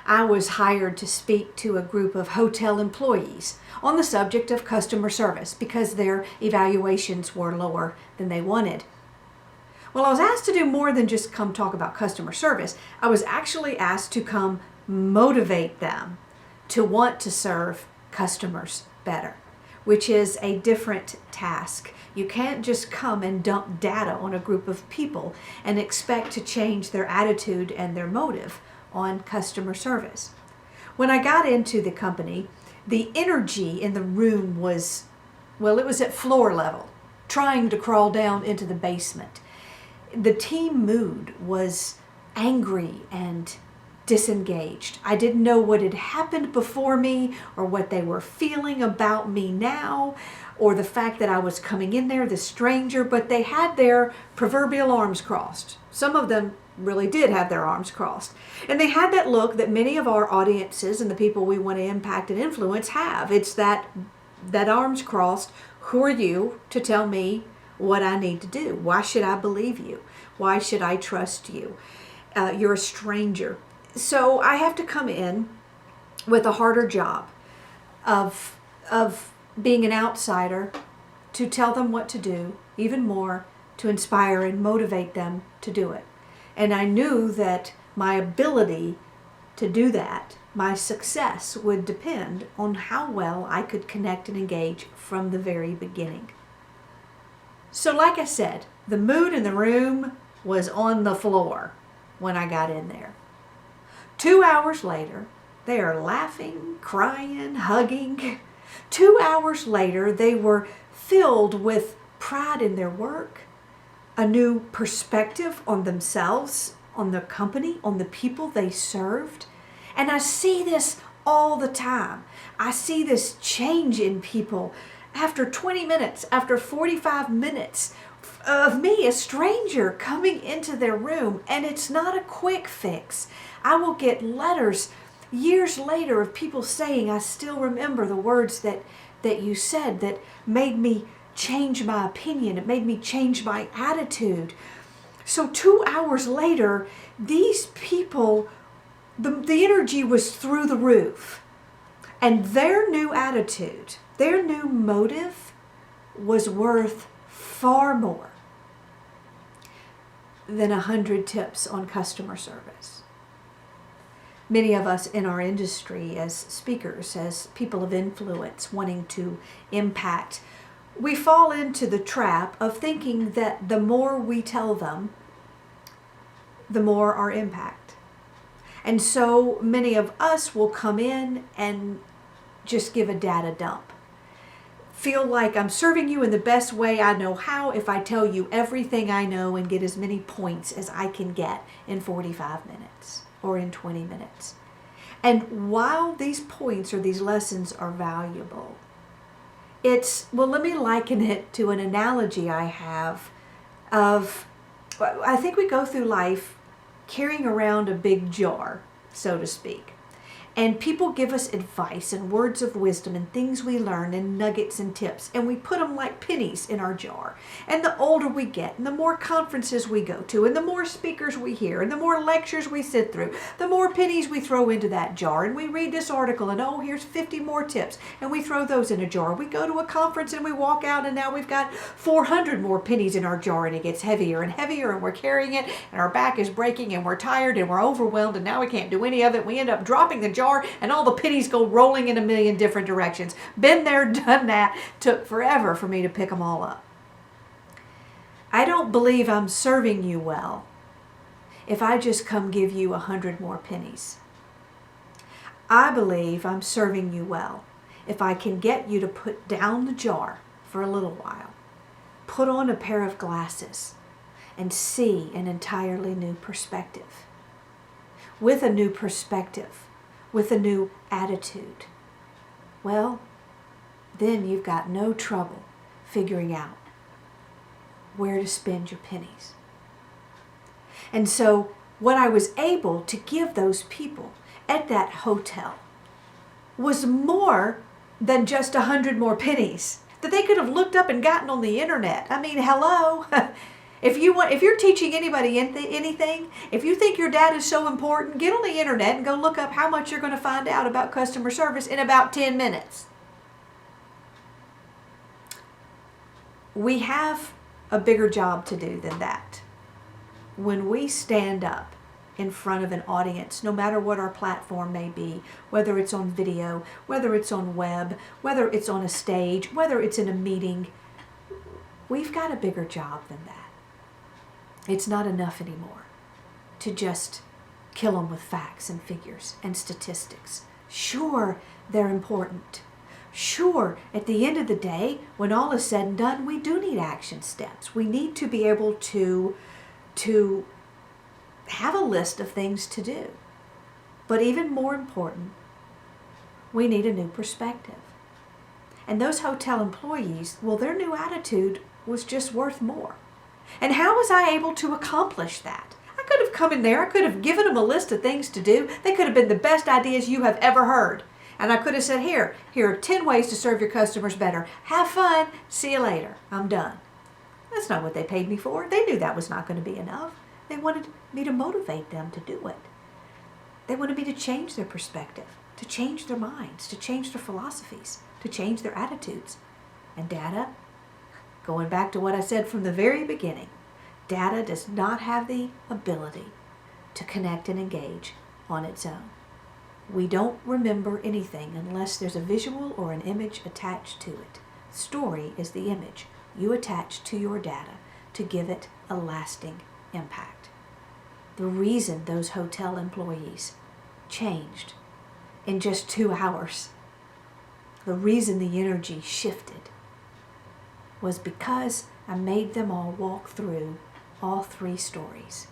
I was hired to speak to a group of hotel employees on the subject of customer service because their evaluations were lower than they wanted. Well, I was asked to do more than just come talk about customer service. I was actually asked to come motivate them to want to serve customers better, which is a different task. You can't just come and dump data on a group of people and expect to change their attitude and their motive on customer service. When I got into the company, the energy in the room was, well, it was at floor level, trying to crawl down into the basement. The team mood was angry and disengaged. I didn't know what had happened before me or what they were feeling about me now, or the fact that I was coming in there, the stranger, but they had their proverbial arms crossed. Some of them really did have their arms crossed. And they had that look that many of our audiences and the people we want to impact and influence have. It's that arms crossed, who are you to tell me what I need to do? Why should I believe you? Why should I trust you? You're a stranger. So I have to come in with a harder job of being an outsider to tell them what to do, even more to inspire and motivate them to do it. And I knew that my ability to do that, my success, would depend on how well I could connect and engage from the very beginning. So like I said, the mood in the room was on the floor when I got in there. 2 hours later, they are laughing, crying, hugging. 2 hours later, they were filled with pride in their work, a new perspective on themselves, on their company, on the people they served. And I see this all the time. I see this change in people after 20 minutes, after 45 minutes of me, a stranger, coming into their room. And it's not a quick fix. I will get letters years later of people saying, I still remember the words that you said that made me change my opinion. It made me change my attitude. So 2 hours later, these people, the energy was through the roof. And their new attitude, their new motive was worth far more than 100 tips on customer service. Many of us in our industry as speakers, as people of influence wanting to impact, we fall into the trap of thinking that the more we tell them, the more our impact. And so many of us will come in and just give a data dump. Feel like I'm serving you in the best way I know how if I tell you everything I know and get as many points as I can get in 45 minutes or in 20 minutes. And while these points or these lessons are valuable, let me liken it to an analogy I have of, I think we go through life carrying around a big jar, so to speak. And people give us advice and words of wisdom and things we learn and nuggets and tips. And we put them like pennies in our jar. And the older we get and the more conferences we go to and the more speakers we hear and the more lectures we sit through, the more pennies we throw into that jar. And we read this article and here's 50 more tips. And we throw those in a jar. We go to a conference and we walk out and now we've got 400 more pennies in our jar and it gets heavier and heavier and we're carrying it and our back is breaking and we're tired and we're overwhelmed and now we can't do any of it. We end up dropping the jar and all the pennies go rolling in a million different directions. Been there, done that. Took forever for me to pick them all up. I don't believe I'm serving you well if I just come give you 100 more pennies. I believe I'm serving you well if I can get you to put down the jar for a little while, put on a pair of glasses, and see an entirely new perspective. With a new perspective, with a new attitude, well, then you've got no trouble figuring out where to spend your pennies. And so what I was able to give those people at that hotel was more than just 100 more pennies that they could have looked up and gotten on the internet. I mean, hello. If you're teaching anybody anything, if you think your data is so important, get on the internet and go look up how much you're going to find out about customer service in about 10 minutes. We have a bigger job to do than that. When we stand up in front of an audience, no matter what our platform may be, whether it's on video, whether it's on web, whether it's on a stage, whether it's in a meeting, we've got a bigger job than that. It's not enough anymore to just kill them with facts and figures and statistics. Sure, they're important. Sure, at the end of the day, when all is said and done, we do need action steps. We need to be able to have a list of things to do. But even more important, we need a new perspective. And those hotel employees, well, their new attitude was just worth more. And how was I able to accomplish that? I could have come in there, I could have given them a list of things to do. They could have been the best ideas you have ever heard. And I could have said, here are 10 ways to serve your customers better. Have fun, see you later, I'm done. That's not what they paid me for. They knew that was not going to be enough. They wanted me to motivate them to do it. They wanted me to change their perspective, to change their minds, to change their philosophies, to change their attitudes. And data, going back to what I said from the very beginning, data does not have the ability to connect and engage on its own. We don't remember anything unless there's a visual or an image attached to it. Story is the image you attach to your data to give it a lasting impact. The reason those hotel employees changed in just 2 hours, the reason the energy shifted, was because I made them all walk through all 3 stories.